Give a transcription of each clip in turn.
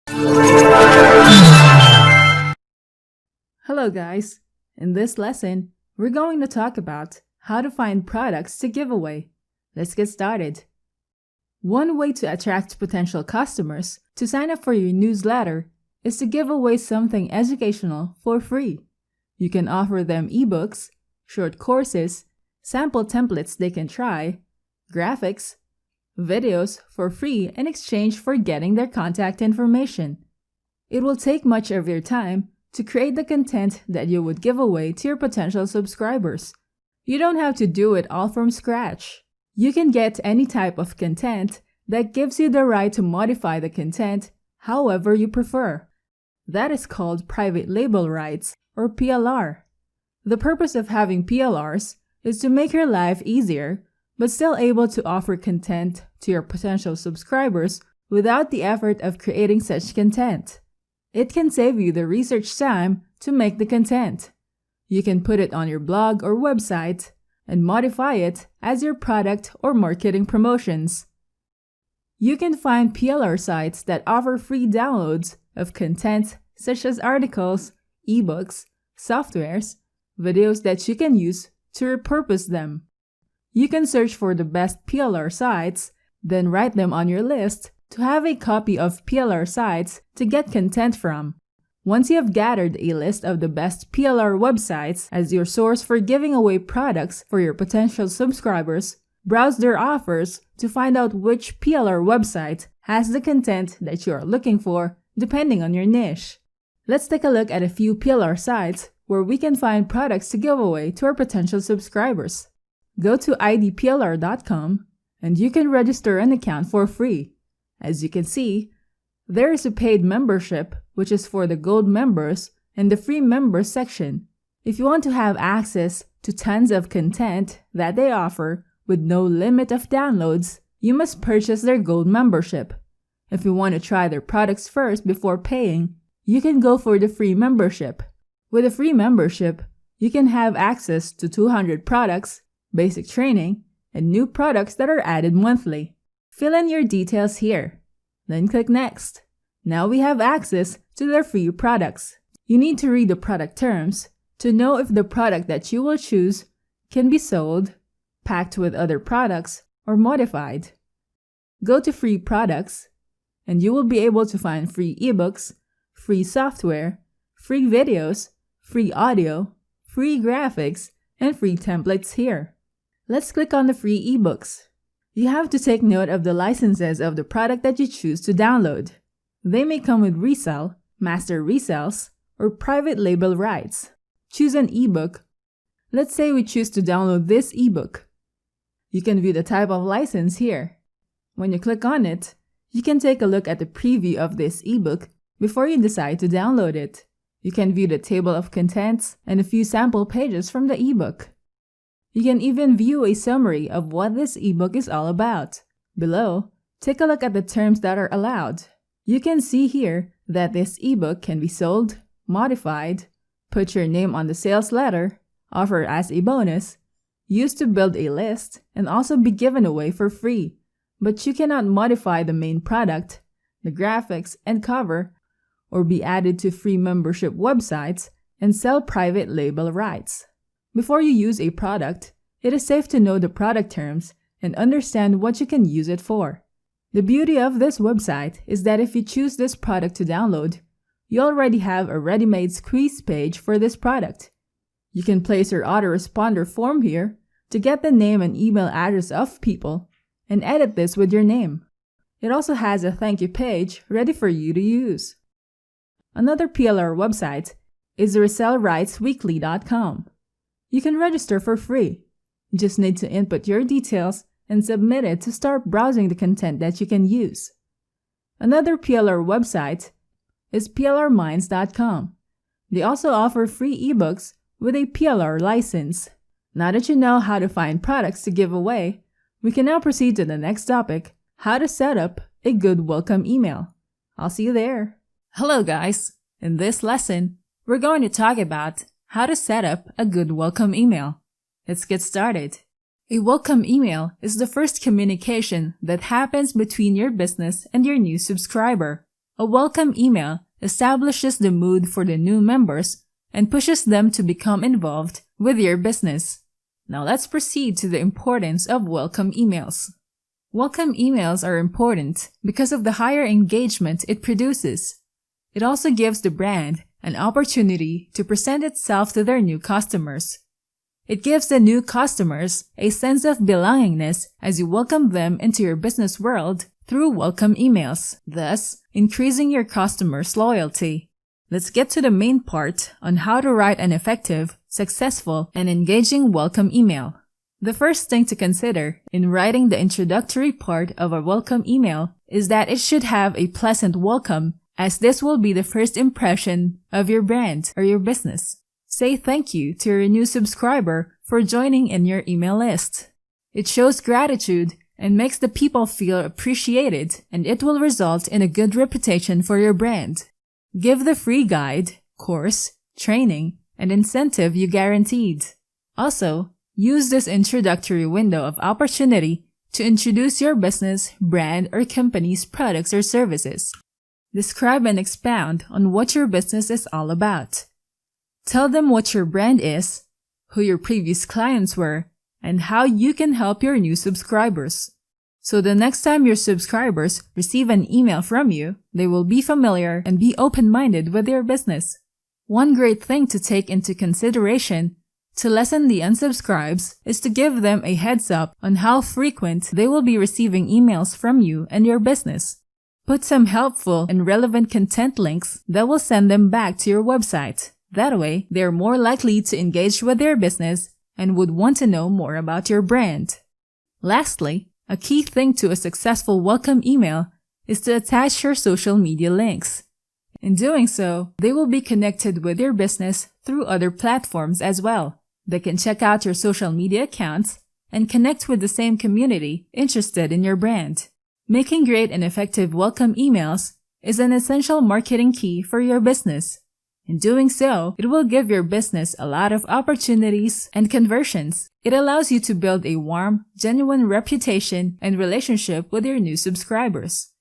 Hello guys! In this lesson, we're going to talk about how to find products to give away. Let's get started. One way to attract potential customers to sign up for your newsletter is to give away something educational for free. You can offer them ebooks, short courses, sample templates they can try, graphics, videos for free in exchange for getting their contact information. It will take much of your time to create the content that you would give away to your potential subscribers. You don't have to do it all from scratch. You can get any type of content that gives you the right to modify the content however you prefer. That is called private label rights, or PLR. The purpose of having PLRs is to make your life easier, but still able to offer content to your potential subscribers without the effort of creating such content. It can save you the research time to make the content. You can put it on your blog or website and modify it as your product or marketing promotions. You can find PLR sites that offer free downloads of content such as articles, ebooks, softwares, videos that you can use to repurpose them. You can search for the best PLR sites, then write them on your list to have a copy of PLR sites to get content from. Once you have gathered a list of the best PLR websites as your source for giving away products for your potential subscribers, browse their offers to find out which PLR website has the content that you are looking for depending on your niche. Let's take a look at a few PLR sites where we can find products to give away to our potential subscribers. Go to idplr.com and you can register an account for free. As you can see, there is a paid membership, which is for the gold members, and the free members section. If you want to have access to tons of content that they offer with no limit of downloads, you must purchase their gold membership. If you want to try their products first before paying, you can go for the free membership. With a free membership, you can have access to 200 products, basic training, and new products that are added monthly. Fill in your details here, then click Next. Now we have access to their free products. You need to read the product terms to know if the product that you will choose can be sold, packed with other products, or modified. Go to Free Products, and you will be able to find free ebooks, free software, free videos, free audio, free graphics, and free templates here. Let's click on the free ebooks. You have to take note of the licenses of the product that you choose to download. They may come with resell, master resells, or private label rights. Choose an ebook. Let's say we choose to download this ebook. You can view the type of license here. When you click on it, you can take a look at the preview of this ebook before you decide to download it. You can view the table of contents and a few sample pages from the ebook. You can even view a summary of what this ebook is all about. Below, take a look at the terms that are allowed. You can see here that this ebook can be sold, modified, put your name on the sales letter, offer as a bonus, used to build a list, and also be given away for free. But you cannot modify the main product, the graphics, and cover, or be added to free membership websites and sell private label rights. Before you use a product, it is safe to know the product terms and understand what you can use it for. The beauty of this website is that if you choose this product to download, you already have a ready-made squeeze page for this product. You can place your autoresponder form here to get the name and email address of people and edit this with your name. It also has a thank you page ready for you to use. Another PLR website is resellrightsweekly.com. You can register for free. You just need to input your details and submit it to start browsing the content that you can use. Another PLR website is plrminds.com. They also offer free ebooks with a PLR license. Now that you know how to find products to give away, we can now proceed to the next topic, how to set up a good welcome email. I'll see you there. Hello guys! In this lesson, we're going to talk about how to set up a good welcome email. Let's get started. A welcome email is the first communication that happens between your business and your new subscriber. A welcome email establishes the mood for the new members and pushes them to become involved with your business. Now let's proceed to the importance of welcome emails. Welcome emails are important because of the higher engagement it produces. It also gives the brand an opportunity to present itself to their new customers. It gives the new customers a sense of belongingness as you welcome them into your business world through welcome emails, thus increasing your customers' loyalty. Let's get to the main part on how to write an effective, successful, and engaging welcome email. The first thing to consider in writing the introductory part of a welcome email is that it should have a pleasant welcome, as this will be the first impression of your brand or your business. Say thank you to your new subscriber for joining in your email list. It shows gratitude and makes the people feel appreciated, and it will result in a good reputation for your brand. Give the free guide, course, training, and incentive you guaranteed. Also, use this introductory window of opportunity to introduce your business, brand, or company's products or services. Describe and expound on what your business is all about. Tell them what your brand is, who your previous clients were, and how you can help your new subscribers. So the next time your subscribers receive an email from you, they will be familiar and be open-minded with your business. One great thing to take into consideration to lessen the unsubscribes is to give them a heads up on how frequent they will be receiving emails from you and your business. Put some helpful and relevant content links that will send them back to your website. That way, they are more likely to engage with their business and would want to know more about your brand. Lastly, a key thing to a successful welcome email is to attach your social media links. In doing so, they will be connected with your business through other platforms as well. They can check out your social media accounts and connect with the same community interested in your brand. Making great and effective welcome emails is an essential marketing key for your business. In doing so, it will give your business a lot of opportunities and conversions. It allows you to build a warm, genuine reputation and relationship with your new subscribers.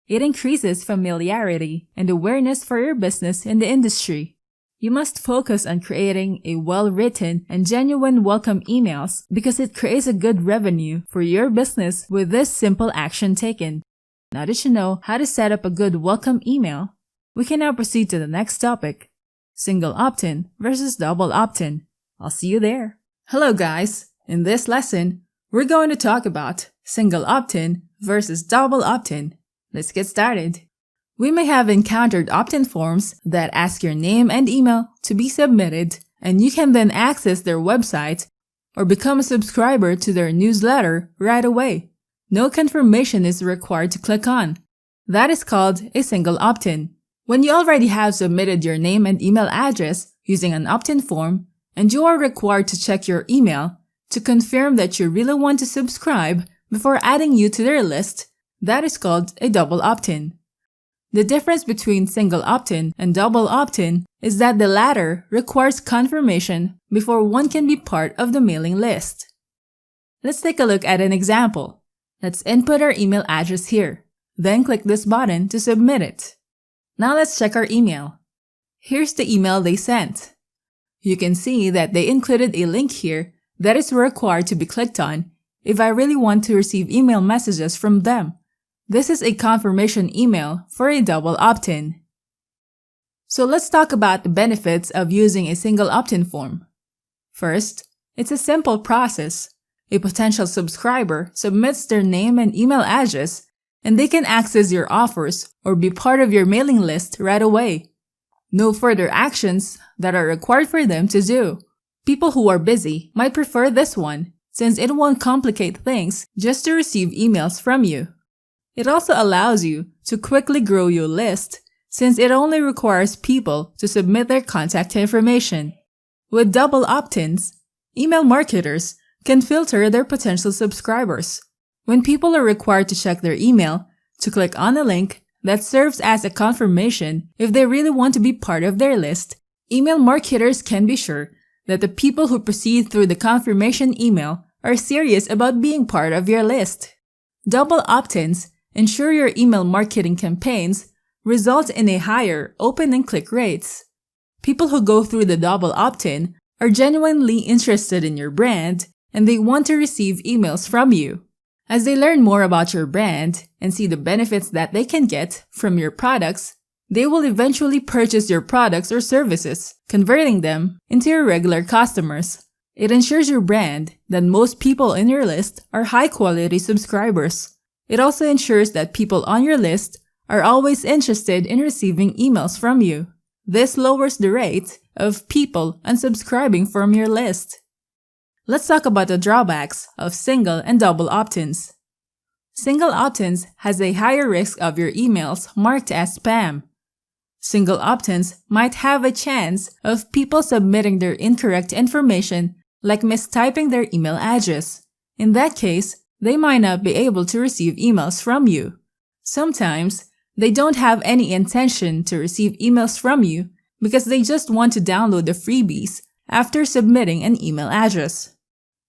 It increases familiarity and awareness for your business in the industry. You must focus on creating a well-written and genuine welcome emails because it creates a good revenue for your business with this simple action taken. Now that you know how to set up a good welcome email, we can now proceed to the next topic. Single opt-in versus double opt-in. I'll see you there. Hello guys! In this lesson, we're going to talk about single opt-in versus double opt-in. Let's get started. We may have encountered opt-in forms that ask your name and email to be submitted, and you can then access their website or become a subscriber to their newsletter right away. No confirmation is required to click on. That is called a single opt-in. When you already have submitted your name and email address using an opt-in form, and you are required to check your email to confirm that you really want to subscribe before adding you to their list, that is called a double opt-in. The difference between single opt-in and double opt-in is that the latter requires confirmation before one can be part of the mailing list. Let's take a look at an example. Let's input our email address here, then click this button to submit it. Now let's check our email. Here's the email they sent. You can see that they included a link here that is required to be clicked on if I really want to receive email messages from them. This is a confirmation email for a double opt-in. So let's talk about the benefits of using a single opt-in form. First, it's a simple process. A potential subscriber submits their name and email address, and they can access your offers or be part of your mailing list right away. No further actions that are required for them to do. People who are busy might prefer this one, since it won't complicate things just to receive emails from you. It also allows you to quickly grow your list, since it only requires people to submit their contact information. With double opt-ins, email marketers can filter their potential subscribers. When people are required to check their email, to click on a link that serves as a confirmation if they really want to be part of their list, email marketers can be sure that the people who proceed through the confirmation email are serious about being part of your list. Double opt-ins ensure your email marketing campaigns result in a higher open and click rates. People who go through the double opt-in are genuinely interested in your brand and they want to receive emails from you. As they learn more about your brand and see the benefits that they can get from your products, they will eventually purchase your products or services, converting them into your regular customers. It ensures your brand that most people in your list are high-quality subscribers. It also ensures that people on your list are always interested in receiving emails from you. This lowers the rate of people unsubscribing from your list. Let's talk about the drawbacks of single and double opt-ins. Single opt-ins has a higher risk of your emails marked as spam. Single opt-ins might have a chance of people submitting their incorrect information, like mistyping their email address. In that case, they might not be able to receive emails from you. Sometimes, they don't have any intention to receive emails from you because they just want to download the freebies after submitting an email address.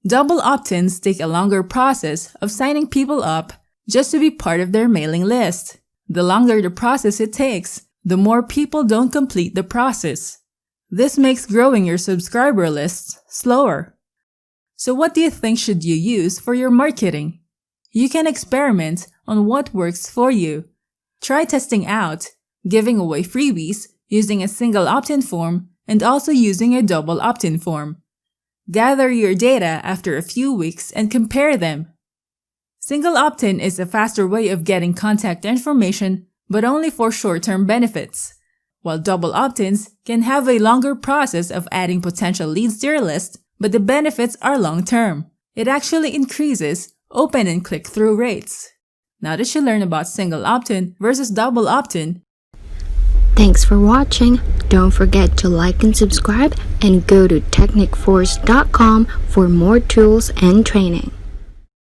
Double opt-ins take a longer process of signing people up just to be part of their mailing list. The longer the process it takes, the more people don't complete the process. This makes growing your subscriber lists slower. So what do you think should you use for your marketing? You can experiment on what works for you. Try testing out, giving away freebies, using a single opt-in form, and also using a double opt-in form. Gather your data after a few weeks and compare them. Single opt-in is a faster way of getting contact information, but only for short-term benefits, while double opt-ins can have a longer process of adding potential leads to your list, but the benefits are long-term. It actually increases open and click-through rates. Now that you learned about single opt-in versus double opt-in, thanks for watching. Don't forget to like and subscribe and go to technicforce.com for more tools and training.